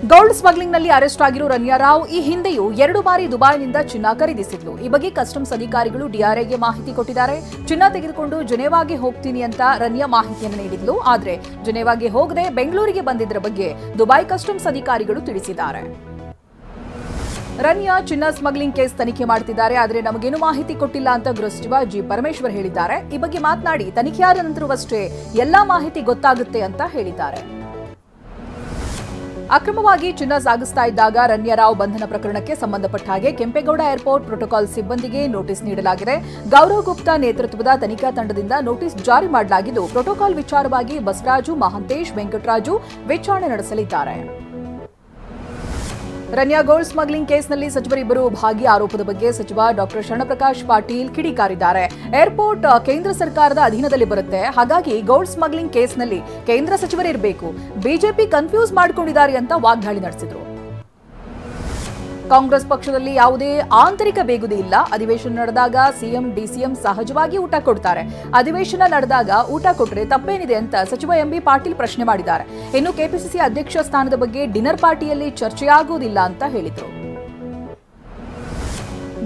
Gold ಸ್ಮಗ್ಲಿಂಗ್ನಲ್ಲಿ arrest ಆಗಿರೋ ರನ್ಯಾ ರಾವ್ ಈ ಹಿಂದೆಯೂ 2 ಬಾರಿ ದುಬೈನಿಂದ ಚಿನ್ನ ಖರೀದಿಸಿದ್ಲು. ಈ ಬಗ್ಗೆ ಕಸ್ಟಮ್ಸ್ ಅಧಿಕಾರಿಗಳು ಡಿಆರ್ಐಗೆ ಮಾಹಿತಿ ಕೊಟ್ಟಿದ್ದಾರೆ. ಚಿನ್ನ ತೆಗೆದುಕೊಂಡು ಜೆನೆವಾಗೆ ಹೋಗ್ತೀನಿ ಅಂತ ರನ್ಯಾ ಮಾಹಿತಿಯನ್ನು ನೀಡಿದ್ಲು. ಆದರೆ ಜೆನೆವಾಗೆ ಹೋಗದೆ ಬೆಂಗಳೂರಿಗೆ ಬಂದಿದ್ದರ ಬಗ್ಗೆ ದುಬೈ ಕಸ್ಟಮ್ಸ್ ಅಧಿಕಾರಿಗಳು ತಿಳಿಸಿದ್ದಾರೆ. ರನ್ಯಾ ಚಿನ್ನ ಸ್ಮಗ್ಲಿಂಗ್ ಕೇಸ್ ತನಿಖೆ ಮಾಡುತ್ತಿದ್ದಾರೆ, ಆದರೆ ನಮಗೇನು ಮಾಹಿತಿ ಕೊಟ್ಟಿಲ್ಲ ಅಂತ ಗೃಹ ಸಚಿವ ಜಿ ಪರಮೇಶ್ವರ್ ಹೇಳಿದ್ದಾರೆ. ಈ ಬಗ್ಗೆ ಮಾತನಾಡಿ ತನಿಖೆಯಾದ ನಂತರವಷ್ಟೇ ಎಲ್ಲಾ ಮಾಹಿತಿ ಗೊತ್ತಾಗುತ್ತೆ ಅಂತ ಹೇಳಿದ್ದಾರೆ. ಅಕ್ರಮವಾಗಿ ಚಿನ್ನ ಸಾಗಿಸ್ತಾ ಇದ್ದಾಗ ರನ್ಯಾ ರಾವ್ ಬಂಧನ ಪ್ರಕರಣಕ್ಕೆ ಸಂಬಂಧಪಟ್ಟ ಹಾಗೆ ಕೆಂಪೇಗೌಡ ಏರ್ಪೋರ್ಟ್ ಪ್ರೋಟೋಕಾಲ್ ಸಿಬ್ಬಂದಿಗೆ ನೋಟಿಸ್ ನೀಡಲಾಗಿದೆ. ಗೌರವ್ ಗುಪ್ತಾ ನೇತೃತ್ವದ ತನಿಖಾ ತಂಡದಿಂದ ನೋಟಿಸ್ ಜಾರಿ ಮಾಡಲಾಗಿದ್ದು, ಪ್ರೋಟೋಕಾಲ್ ವಿಚಾರವಾಗಿ ಬಸವರಾಜು, ಮಹಾಂತೇಶ್, ವೆಂಕಟರಾಜು ವಿಚಾರಣೆ ನಡೆಸಲಿದ್ದಾರೆ. ರನ್ಯಾ ಗೋಲ್ಡ್ ಸ್ಮಗ್ಲಿಂಗ್ ಕೇಸ್ನಲ್ಲಿ ಸಚಿವರಿಬ್ಬರು ಭಾಗಿ ಆರೋಪದ ಬಗ್ಗೆ ಸಚಿವ ಡಾಕ್ಟರ್ ಶರಣಪ್ರಕಾಶ್ ಪಾಟೀಲ್ ಕಿಡಿಕಾರಿದ್ದಾರೆ. ಏರ್ಪೋರ್ಟ್ ಕೇಂದ್ರ ಸರ್ಕಾರದ ಅಧೀನದಲ್ಲಿ ಬರುತ್ತೆ, ಹಾಗಾಗಿ ಗೋಲ್ಡ್ ಸ್ಮಗ್ಲಿಂಗ್ ಕೇಸ್ನಲ್ಲಿ ಕೇಂದ್ರ ಸಚಿವರಿರಬೇಕು. ಬಿಜೆಪಿ ಕನ್ಫ್ಯೂಸ್ ಮಾಡಿಕೊಂಡಿದ್ದಾರೆ ಅಂತ ವಾಗ್ದಾಳಿ ನಡೆಸಿದರು. ಕಾಂಗ್ರೆಸ್ ಪಕ್ಷದಲ್ಲಿ ಯಾವುದೇ ಆಂತರಿಕ ಬೇಗುದಿ ಇಲ್ಲ. ಅಧಿವೇಶನ ನಡೆದಾಗ ಸಿಎಂ, ಡಿಸಿಎಂ ಸಹಜವಾಗಿ ಊಟ ಕೊಡ್ತಾರೆ. ಅಧಿವೇಶನ ನಡೆದಾಗ ಊಟ ಕೊಟ್ಟರೆ ತಪ್ಪೇನಿದೆ ಅಂತ ಸಚಿವ ಎಂಬಿ ಪಾಟೀಲ್ ಪ್ರಶ್ನೆ ಮಾಡಿದ್ದಾರೆ. ಇನ್ನು ಕೆಪಿಸಿಸಿ ಅಧ್ಯಕ್ಷ ಸ್ಥಾನದ ಬಗ್ಗೆ ಡಿನ್ನರ್ ಪಾರ್ಟಿಯಲ್ಲಿ ಚರ್ಚೆಯಾಗುವುದಿಲ್ಲ ಅಂತ ಹೇಳಿದರು.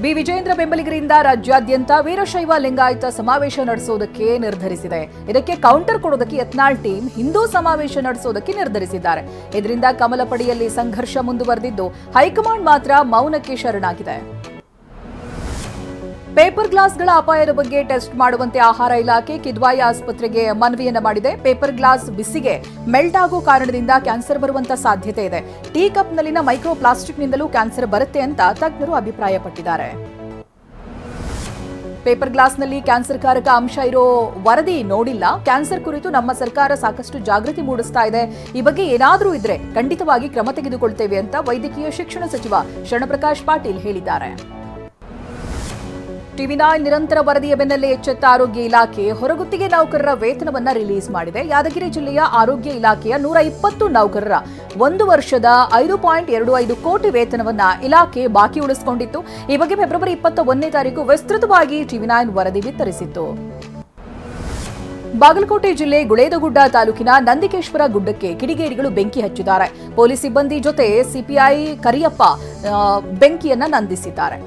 ಬಿ ವಿಜೇಂದ್ರ ಬೆಂಬಲಿಗರಿಂದ ರಾಜ್ಯಾದ್ಯಂತ ವೀರಶೈವ ಲಿಂಗಾಯತ ಸಮಾವೇಶ ನಡೆಸೋದಕ್ಕೆ ನಿರ್ಧರಿಸಿದೆ. ಇದಕ್ಕೆ ಕೌಂಟರ್ ಕೊಡೋದಕ್ಕೆ ಯತ್ನಾಳ್ ಟೀಮ್ ಹಿಂದೂ ಸಮಾವೇಶ ನಡೆಸೋದಕ್ಕೆ ನಿರ್ಧರಿಸಿದ್ದಾರೆ. ಇದರಿಂದ ಕಮಲ ಪಡಿಯಲ್ಲಿ ಸಂಘರ್ಷ ಮುಂದುವರೆದಿದ್ದು, ಹೈಕಮಾಂಡ್ ಮಾತ್ರ ಮೌನಕ್ಕೆ ಶರಣಾಗಿದೆ. ಪೇಪರ್ ಗ್ಲಾಸ್ಗಳ ಅಪಾಯದ ಬಗ್ಗೆ ಟೆಸ್ಟ್ ಮಾಡುವಂತೆ ಆಹಾರ ಇಲಾಖೆ ಕಿದ್ವಾಯಿ ಆಸ್ಪತ್ರೆಗೆ ಮನವಿಯನ್ನ ಮಾಡಿದೆ. ಪೇಪರ್ ಗ್ಲಾಸ್ ಬಿಸಿಗೆ ಮೆಲ್ಟ್ ಆಗೋ ಕಾರಣದಿಂದ ಕ್ಯಾನ್ಸರ್ ಬರುವಂತ ಸಾಧ್ಯತೆ ಇದೆ. ಟೀ ಕಪ್ನಲ್ಲಿನ ಮೈಕ್ರೋ ಪ್ಲಾಸ್ಟಿಕ್ನಿಂದಲೂ ಕ್ಯಾನ್ಸರ್ ಬರುತ್ತೆ ಅಂತ ತಜ್ಞರು ಅಭಿಪ್ರಾಯಪಟ್ಟಿದ್ದಾರೆ. ಪೇಪರ್ ಗ್ಲಾಸ್ನಲ್ಲಿ ಕ್ಯಾನ್ಸರ್ಕಾರಕ ಅಂಶ ಇರೋ ವರದಿ ನೋಡಿಲ್ಲ. ಕ್ಯಾನ್ಸರ್ ಕುರಿತು ನಮ್ಮ ಸರ್ಕಾರ ಸಾಕಷ್ಟು ಜಾಗೃತಿ ಮೂಡಿಸ್ತಾ ಇದೆ. ಈ ಬಗ್ಗೆ ಏನಾದರೂ ಇದ್ರೆ ಖಂಡಿತವಾಗಿ ಕ್ರಮ ತೆಗೆದುಕೊಳ್ತೇವೆ ಅಂತ ವೈದ್ಯಕೀಯ ಶಿಕ್ಷಣ ಸಚಿವ ಶರಣಪ್ರಕಾಶ್ ಪಾಟೀಲ್ ಹೇಳಿದ್ದಾರೆ. ಟಿವಿ9 ನಿರಂತರ ವರದಿಯ ಬೆನ್ನಲ್ಲೇ ಎಚ್ಚೆತ್ತ ಆರೋಗ್ಯ ಇಲಾಖೆ ಹೊರಗುತ್ತಿಗೆ ನೌಕರರ ವೇತನವನ್ನ ರಿಲೀಸ್ ಮಾಡಿದೆ. ಯಾದಗಿರಿ ಜಿಲ್ಲೆಯ ಆರೋಗ್ಯ ಇಲಾಖೆಯ 120 ನೌಕರರ 1 ವರ್ಷದ 5.25 ಕೋಟಿ ವೇತನವನ್ನ ಇಲಾಖೆ ಬಾಕಿ ಉಳಿಸಿಕೊಂಡಿತ್ತು. ಈ ಬಗ್ಗೆ ಫೆಬ್ರವರಿ 21ನೇ ತಾರೀಕು ವಿಸ್ತೃತವಾಗಿ ಟಿವಿ9 ವರದಿ ಬಿತ್ತರಿಸಿತ್ತು. ಬಾಗಲಕೋಟೆ ಜಿಲ್ಲೆ ಗುಳೇದಗುಡ್ಡ ತಾಲೂಕಿನ ನಂದಿಕೇಶ್ವರ ಗುಡ್ಡಕ್ಕೆ ಕಿಡಿಗೇಡಿಗಳು ಬೆಂಕಿ ಹಚ್ಚಿದ್ದಾರೆ. ಪೊಲೀಸ್ ಸಿಬ್ಬಂದಿ ಜೊತೆ ಸಿಪಿಐ ಕರಿಯಪ್ಪ ಬೆಂಕಿಯನ್ನ ನಂದಿಸಿದ್ದಾರೆ.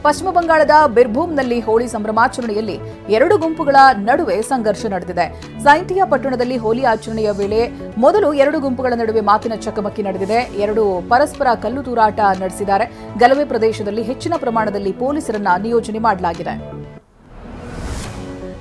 ಪಶ್ಚಿಮ ಬಂಗಾಳದ ಬಿರ್ಭೂಮ್ನಲ್ಲಿ ಹೋಳಿ ಸಂಭ್ರಮಾಚರಣೆಯಲ್ಲಿ 2 ಗುಂಪುಗಳ ನಡುವೆ ಸಂಘರ್ಷ ನಡೆದಿದೆ. ಸೈಂಟಿಯಾ ಪಟ್ಟಣದಲ್ಲಿ ಹೋಲಿ ಆಚರಣೆಯ ವೇಳೆ ಮೊದಲು 2 ಗುಂಪುಗಳ ನಡುವೆ ಮಾತಿನ ಚಕಮಕಿ ನಡೆದಿದೆ. 2 ಪರಸ್ಪರ ಕಲ್ಲು ತೂರಾಟ ನಡೆಸಿದ್ದಾರೆ. ಗಲಭೆ ಪ್ರದೇಶದಲ್ಲಿ ಹೆಚ್ಚಿನ ಪ್ರಮಾಣದಲ್ಲಿ ಪೊಲೀಸರನ್ನ ನಿಯೋಜನೆ ಮಾಡಲಾಗಿದೆ.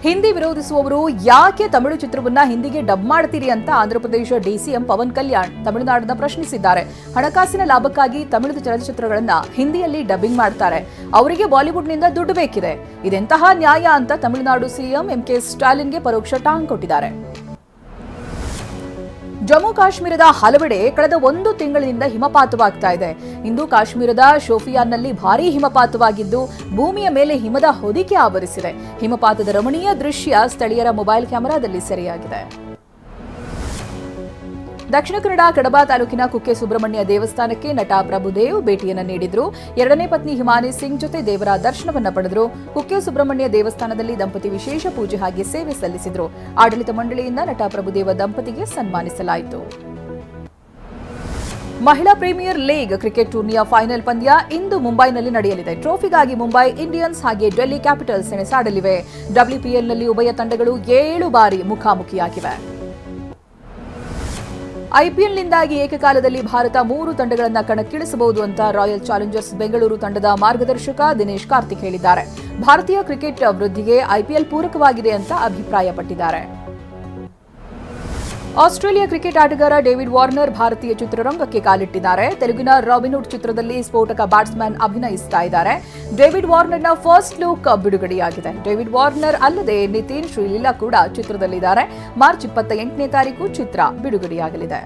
ಹಿಂದಿ ವಿರೋಧಿಸುವವರು ಯಾಕೆ ತಮಿಳು ಚಿತ್ರವನ್ನ ಹಿಂದಿಗೆ ಡಬ್ ಮಾಡ್ತೀರಿ ಅಂತ ಆಂಧ್ರಪ್ರದೇಶ ಡಿಸಿಎಂ ಪವನ್ ಕಲ್ಯಾಣ್ ತಮಿಳುನಾಡನ್ನ ಪ್ರಶ್ನಿಸಿದ್ದಾರೆ. ಹಣಕಾಸಿನ ಲಾಭಕ್ಕಾಗಿ ತಮಿಳು ಚಲನಚಿತ್ರಗಳನ್ನ ಹಿಂದಿಯಲ್ಲಿ ಡಬ್ಬಿಂಗ್ ಮಾಡ್ತಾರೆ. ಅವರಿಗೆ ಬಾಲಿವುಡ್ನಿಂದ ದುಡ್ಡು ಬೇಕಿದೆ. ಇದೆಂತಹ ನ್ಯಾಯ ಅಂತ ತಮಿಳುನಾಡು ಸಿಎಂ ಎಂಕೆ ಸ್ಟಾಲಿನ್ಗೆ ಪರೋಕ್ಷ ಟಾಂಗ್ ಕೊಟ್ಟಿದ್ದಾರೆ. ಜಮ್ಮು ಕಾಶ್ಮೀರದ ಹಲವೆಡೆ ಕಳೆದ 1 ತಿಂಗಳಿನಿಂದ ಹಿಮಪಾತವಾಗ್ತಾ ಇದೆ. ಇಂದು ಕಾಶ್ಮೀರದ ಶೋಫಿಯಾನ್ನಲ್ಲಿ ಭಾರೀ ಹಿಮಪಾತವಾಗಿದ್ದು, ಭೂಮಿಯ ಮೇಲೆ ಹಿಮದ ಹೊದಿಕೆ ಆವರಿಸಿದೆ. ಹಿಮಪಾತದ ರಮಣೀಯ ದೃಶ್ಯ ಸ್ಥಳೀಯರ ಮೊಬೈಲ್ ಕ್ಯಾಮೆರಾದಲ್ಲಿ ಸೆರೆಯಾಗಿದೆ. ದಕ್ಷಿಣ ಕನ್ನಡ ಕಡಬ ತಾಲೂಕಿನ ಕುಕ್ಕೆ ಸುಬ್ರಹ್ಮಣ್ಯ ದೇವಸ್ಥಾನಕ್ಕೆ ನಟ ಪ್ರಭುದೇವ್ ಭೇಟಿಯನ್ನು ನೀಡಿದ್ರು. 2ನೇ ಪತ್ನಿ ಹಿಮಾನಿ ಸಿಂಗ್ ಜೊತೆ ದೇವರ ದರ್ಶನವನ್ನ ಪಡೆದರು. ಕುಕ್ಕೆ ಸುಬ್ರಹ್ಮಣ್ಯ ದೇವಸ್ಥಾನದಲ್ಲಿ ದಂಪತಿ ವಿಶೇಷ ಪೂಜೆ ಹಾಗೆ ಸೇವೆ ಸಲ್ಲಿಸಿದ್ರು. ಆಡಳಿತ ಮಂಡಳಿಯಿಂದ ನಟ ಪ್ರಭುದೇವ ದಂಪತಿಗೆ ಸನ್ಮಾನಿಸಲಾಯಿತು. ಮಹಿಳಾ ಪ್ರೀಮಿಯರ್ ಲೀಗ್ ಕ್ರಿಕೆಟ್ ಟೂರ್ನಿಯ ಫೈನಲ್ ಪಂದ್ಯ ಇಂದು ಮುಂಬೈನಲ್ಲಿ ನಡೆಯಲಿದೆ. ಟ್ರೋಫಿಗಾಗಿ ಮುಂಬೈ ಇಂಡಿಯನ್ಸ್ ಹಾಗೆ ಡೆಲ್ಲಿ ಕ್ಯಾಪಿಟಲ್ಸ್ ಸೆಣಸಾಡಲಿವೆ. ಡಬ್ಲ್ಯೂಪಿಎಲ್ನಲ್ಲಿ ಉಭಯ ತಂಡಗಳು 7 ಬಾರಿ ಮುಖಾಮುಖಿಯಾಗಿವೆ. ಐಪಿಎಲ್ನಿಂದಾಗಿ ಏಕಕಾಲದಲ್ಲಿ ಭಾರತ 3 ತಂಡಗಳನ್ನು ಕಣಕ್ಕಿಳಿಸಬಹುದು ಅಂತ ರಾಯಲ್ ಚಾಲೆಂಜರ್ಸ್ ಬೆಂಗಳೂರು ತಂಡದ ಮಾರ್ಗದರ್ಶಕ ದಿನೇಶ್ ಕಾರ್ತಿಕ್ ಹೇಳಿದ್ದಾರೆ. ಭಾರತೀಯ ಕ್ರಿಕೆಟ್ ವೃದ್ಧಿಗೆ ಐಪಿಎಲ್ ಪೂರಕವಾಗಿದೆ ಅಂತ ಅಭಿಪ್ರಾಯಪಟ್ಟಿದ್ದಾರೆ. ಆಸ್ಟ್ರೇಲಿಯಾ ಕ್ರಿಕೆಟ್ ಆಟಗಾರ ಡೇವಿಡ್ ವಾರ್ನರ್ ಭಾರತೀಯ ಚಿತ್ರರಂಗಕ್ಕೆ ಕಾಲಿಟ್ಟಿದ್ದಾರೆ. ತೆಲುಗಿನ ರಾಬಿನ್ಹುಡ್ ಚಿತ್ರದಲ್ಲಿ ಸ್ಫೋಟಕ ಬ್ಯಾಟ್ಸ್ಮನ್ ಅಭಿನಯಿಸ್ತಾ ಇದ್ದಾರೆ. ಡೇವಿಡ್ ವಾರ್ನರ್ನ ಫಸ್ಟ್ ಲುಕ್ ಬಿಡುಗಡೆಯಾಗಿದೆ. ಡೇವಿಡ್ ವಾರ್ನರ್ ಅಲ್ಲದೆ ನಿತಿನ್ ಶ್ರೀಲೀಲಾ ಕೂಡ ಚಿತ್ರದಲ್ಲಿದ್ದಾರೆ. ಮಾರ್ಚ್ 28ನೇ ತಾರೀಕು ಚಿತ್ರ ಬಿಡುಗಡೆಯಾಗಲಿದೆ.